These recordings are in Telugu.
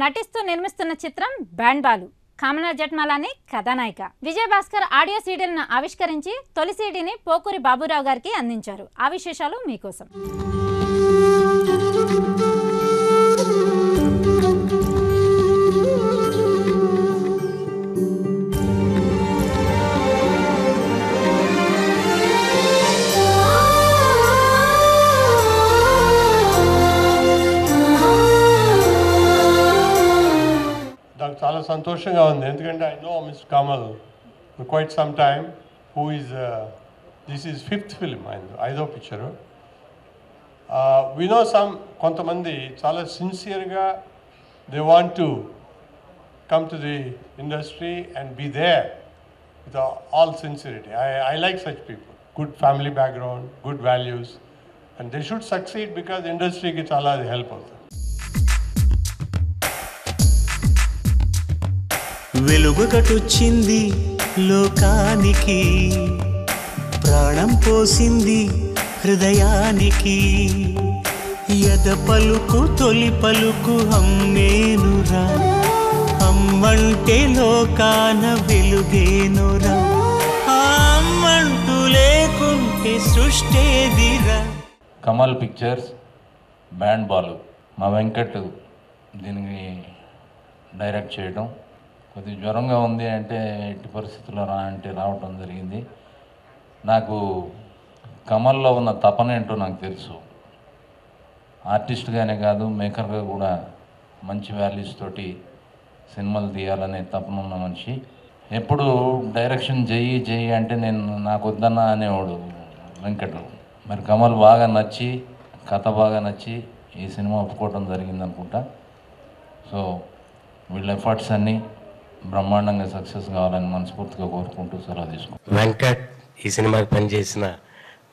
నటిస్తూ నిర్మిస్తున్న చిత్రం బ్యాండ్ బాలు. కామనా జట్మాలాని కథానాయిక. విజయ్ భాస్కర్ ఆడియో సీడీలను ఆవిష్కరించి తొలి సీడీని పోకూరి బాబురావు గారికి అందించారు. ఆ విశేషాలు మీకోసం. నాకు చాలా సంతోషంగా ఉంది ఎందుకంటే I know mister Kamal for quite some time who is this is 5th film ఆయన 5వ పిక్చరు. వి నో సమ్ కొంతమంది చాలా సిన్సియర్గా they want to come to the industry and be there with all sincerity. I like such people, good family background, good values, and they should succeed because ఇండస్ట్రీకి చాలా అది హెల్ప్ అవుతుంది. వెలుగుకటొచ్చింది లోకానికి, ప్రాణం పోసింది హృదయానికి, యద పలుకు తొలి పలుకు అమ్మేనురా, అమ్మంటే లోకాన వెలుగేనురా, అమ్మంటూ లేకుంటే సృష్టేదిరా. కమల్ పిక్చర్స్ బ్యాండ్ బాలు, మా వెంకట్ దీనికి డైరెక్ట్ చేయడం. కొద్దిగా జ్వరంగా ఉంది అంటే ఎట్టి పరిస్థితుల్లో రావటం జరిగింది. నాకు కమల్లో ఉన్న తపన ఏంటో నాకు తెలుసు. ఆర్టిస్ట్గానే కాదు, మేకర్గా కూడా మంచి వాల్యూస్ తోటి సినిమాలు తీయాలనే తపన ఉన్న మనిషి. ఎప్పుడు డైరెక్షన్ చెయ్యి అంటే నాకు వద్దన్నా అనేవాడు వెంకట్. మరి కమల్ బాగా నచ్చి, కథ బాగా నచ్చి ఈ సినిమా ఒప్పుకోవడం జరిగింది అనుకుంటా. సో వీళ్ళ ఎఫర్ట్స్ అన్నీ బ్రహ్మాండంగా సక్సెస్ కావాలని మనస్ఫూర్తిగా కోరుకుంటూ సెలవు తీసుకుంటాం. వెంకట్, ఈ సినిమాకి పనిచేసిన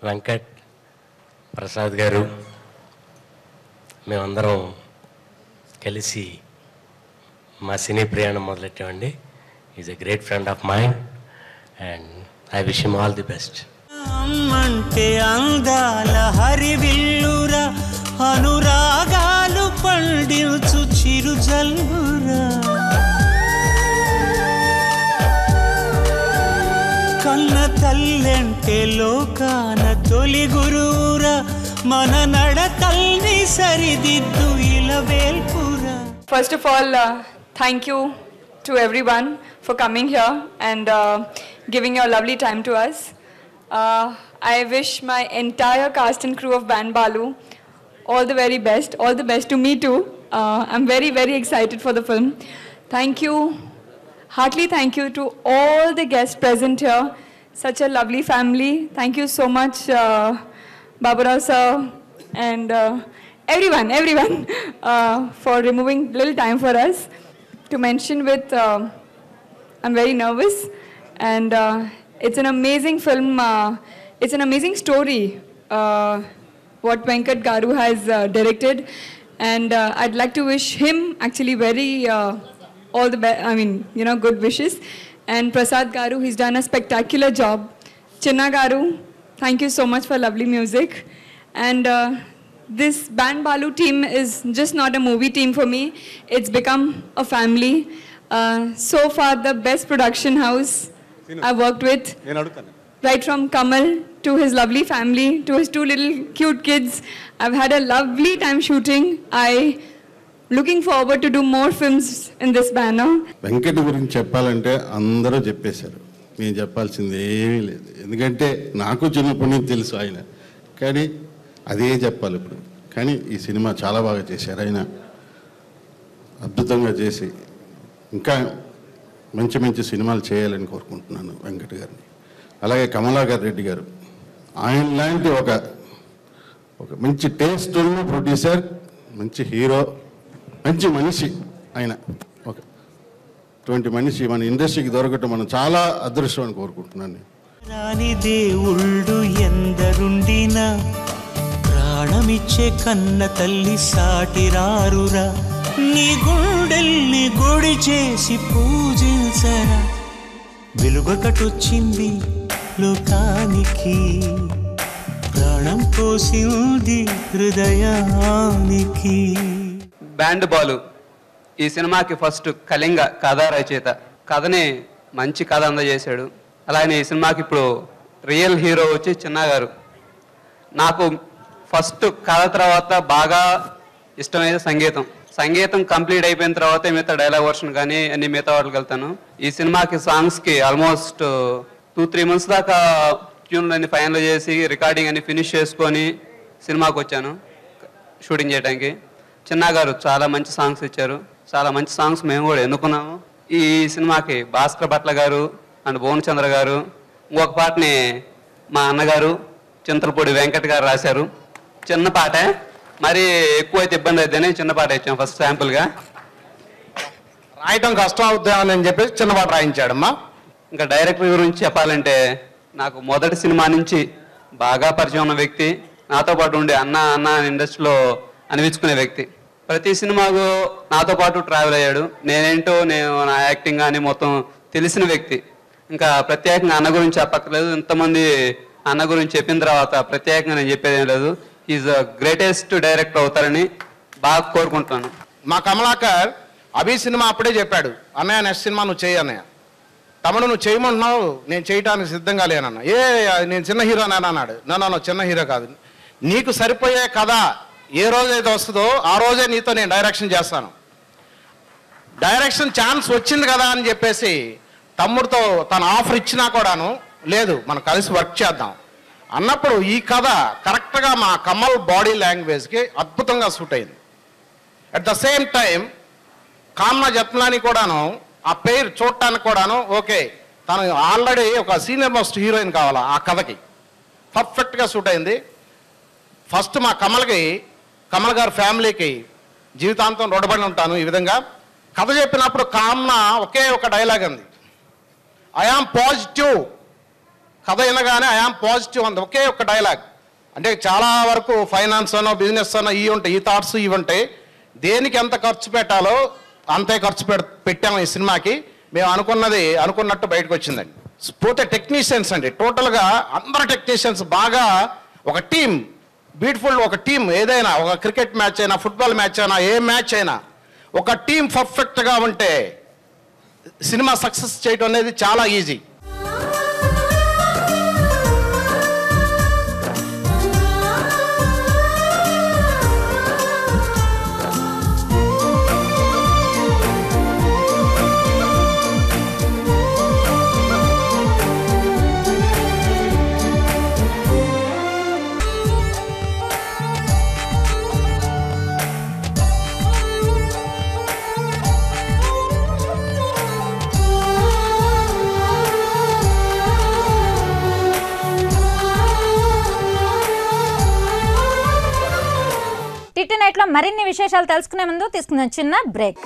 వెంకట్ ప్రసాద్ గారు, మేమందరం కలిసి మా సినీ ప్రయాణం మొదలెట్టామండి. Is a great friend of mind and I wish him all the best. అమ్మంటే అందాల హరివిల్లురా, అనురాగాలు పండించు చిరుజల్లురా, కన్న తల్లంటే లోకాన తొలి గురువురా, మన నడకల్ని సరిదిద్దు ఇలవేల్పురా. First of all, thank you to everyone for coming here and giving your lovely time to us. I wish my entire cast and crew of Band Balu all the very best. All the best to me too. I'm very, very excited for the film. Thank you. Heartily thank you to all the guests present here. Such a lovely family. Thank you so much, Baburao sir and everyone for removing little time for us to mention with. I'm very nervous and it's an amazing film. It's an amazing story what Venkat Garu has directed, and I'd like to wish him actually very all the best. I mean, good wishes. And Prasad Garu, he's done a spectacular job. Chinna Garu, thank you so much for lovely music. And this Band Balu team is just not a movie team for me. It's become a family. So far, the best production house I've worked with. Right from Kamal to his lovely family, to his 2 little cute kids. I've had a lovely time shooting. Looking forward to do more films in this banner. Venkat గురించి చెప్పాలంటే అందరూ చెప్పేశారు, నేను చెప్పాల్సింది ఏమీ లేదు. ఎందుకంటే నాకు చిన్నప్పటి నుంచి తెలుసు ఆయన, కానీ అదే చెప్పాలి ఇప్పుడు. కానీ ఈ సినిమా చాలా బాగా చేశారు ఆయన, అద్భుతంగా చేసి ఇంకా మంచి మంచి సినిమాలు చేయాలని కోరుకుంటున్నాను వెంకట్ గారిని. అలాగే కమలాకర్ రెడ్డి గారు, ఆయన లాంటి ఒక మంచి టేస్ట్ ఉన్న ప్రొడ్యూసర్, మంచి హీరో, మంచి మనిషి ఆయన. అటువంటి మనిషి మన ఇండస్ట్రీకి దొరకటం మనం చాలా అదృష్టం అని కోరుకుంటున్నాను. రాని దేవుళ్ళు ఎందరుండినా ప్రాణమిచ్చే కన్న తల్లి సాటిరారురా, నీ గుండెల్ని గుడి చేసి పూజించరా, వెలుగొకటొచ్చింది లోకానికి, ప్రాణం పోసింది హృదయానికి. బ్యాండ్ బాలు ఈ సినిమాకి ఫస్ట్ కళింగ కథ రచయిత, కథని మంచి కథ అందజేశాడు. అలాగే ఈ సినిమాకి ఇప్పుడు రియల్ హీరో వచ్చి చిన్న గారు. నాకు ఫస్ట్ కథ తర్వాత బాగా ఇష్టమైతే సంగీతం కంప్లీట్ అయిపోయిన తర్వాత మిగతా డైలాగ్ వర్షన్ కానీ అన్ని మిగతా వాటికి వెళ్తాను. ఈ సినిమాకి సాంగ్స్కి ఆల్మోస్ట్ 2-3 months దాకా ట్యూన్లు అన్ని ఫైనల్ చేసి రికార్డింగ్ అన్ని ఫినిష్ చేసుకొని సినిమాకి వచ్చాను షూటింగ్ చేయడానికి. చిన్న గారు చాలా మంచి సాంగ్స్ ఇచ్చారు, చాలా మంచి సాంగ్స్ మేము కూడా ఎన్నుకున్నాము. ఈ సినిమాకి భాస్కర్ భట్ల గారు అండ్ భువన్ చంద్ర గారు, ఇంకొక పాటని మా అన్నగారు చింతలపూడి వెంకట్ గారు రాశారు. చిన్న పాటే, మరి ఎక్కువైతే ఇబ్బంది అయితేనే చిన్న పాట ఇచ్చాం ఫస్ట్ శాంపుల్గా. రాయటం కష్టం అవుతామని చెప్పేసి చిన్న పాట రాయించాడమ్మా. ఇంకా డైరెక్టర్ గురించి చెప్పాలంటే నాకు మొదటి సినిమా నుంచి బాగా పరిచయం ఉన్న వ్యక్తి, నాతో పాటు ఉండే అన్న ఇండస్ట్రీలో అనిపించుకునే వ్యక్తి. ప్రతి సినిమాకు నాతో పాటు ట్రావెల్ అయ్యాడు. నేను నా యాక్టింగ్ కానీ మొత్తం తెలిసిన వ్యక్తి. ఇంకా ప్రత్యేకంగా అన్న గురించి చెప్పక్కర్లేదు, ఇంతమంది అన్న గురించి చెప్పిన తర్వాత ప్రత్యేకంగా నేను చెప్పేదేం లేదు. ఈజ్ ద గ్రేటెస్ట్ డైరెక్టర్ అవుతారని బాగా కోరుకుంటున్నాను. మా కమలాకర్ అభి సినిమా అప్పుడే చెప్పాడు, అన్నయ్య నెక్స్ట్ సినిమా నువ్వు చేయి అన్నయ్య. తమ్ముడు నువ్వు చేయమంటున్నావు, నేను చేయటానికి సిద్ధంగా లేనన్న. నేను చిన్న హీరోనా అన్నాడు. నన్ను చిన్న హీరో కాదు, నీకు సరిపోయే కథ ఏ రోజైతే వస్తుందో ఆ రోజే నీతో నేను డైరెక్షన్ చేస్తాను. డైరెక్షన్ ఛాన్స్ వచ్చింది కదా అని చెప్పేసి తమ్ముడితో తన ఆఫర్ ఇచ్చినా కూడాను లేదు మనం కలిసి వర్క్ చేద్దాం అన్నప్పుడు ఈ కథ కరెక్ట్గా మా కమల్ బాడీ లాంగ్వేజ్కి అద్భుతంగా సూట్ అయింది. At the same time Kamna Jethmalani కూడాను ఆ పేరు చూడటానికి కూడాను ఓకే, తను ఆల్రెడీ ఒక సీనియర్ మోస్ట్ హీరోయిన్ కావాలా ఆ కథకి, పర్ఫెక్ట్గా సూట్ అయింది. ఫస్ట్ మా కమల్ గారి ఫ్యామిలీకి జీవితాంతం రుణపడి ఉంటాను. ఈ విధంగా కథ చెప్పినప్పుడు కామ్నా ఒకే ఒక డైలాగ్ అంది, ఐ ఆమ్ పాజిటివ్. కథ వినగానే ఐ ఆమ్ పాజిటివ్ అంది, ఒకే ఒక డైలాగ్. అంటే చాలా వరకు ఫైనాన్స్ అనో బిజినెస్ అనో ఇవి ఉంటాయి, ఈ థాట్స్ ఇవి ఉంటాయి. దేనికి ఎంత ఖర్చు పెట్టాలో అంతే ఖర్చు పెట్టాము ఈ సినిమాకి. మేము అనుకున్నట్టు బయటకు వచ్చిందండి. పోతే టెక్నీషియన్స్ అండి, టోటల్గా అందరు టెక్నీషియన్స్ బాగా ఒక టీం, బ్యూటిఫుల్ ఒక టీం. ఏదైనా ఒక క్రికెట్ మ్యాచ్ అయినా, ఫుట్బాల్ మ్యాచ్ అయినా, ఏ మ్యాచ్ అయినా ఒక టీం పర్ఫెక్ట్గా ఉంటే సినిమా సక్సెస్ చేయడం అనేది చాలా ఈజీ. టిట్టి నైట్లో మరిన్ని విశేషాలు తెలుసుకునే ముందు తీసుకుందాం చిన్న బ్రేక్.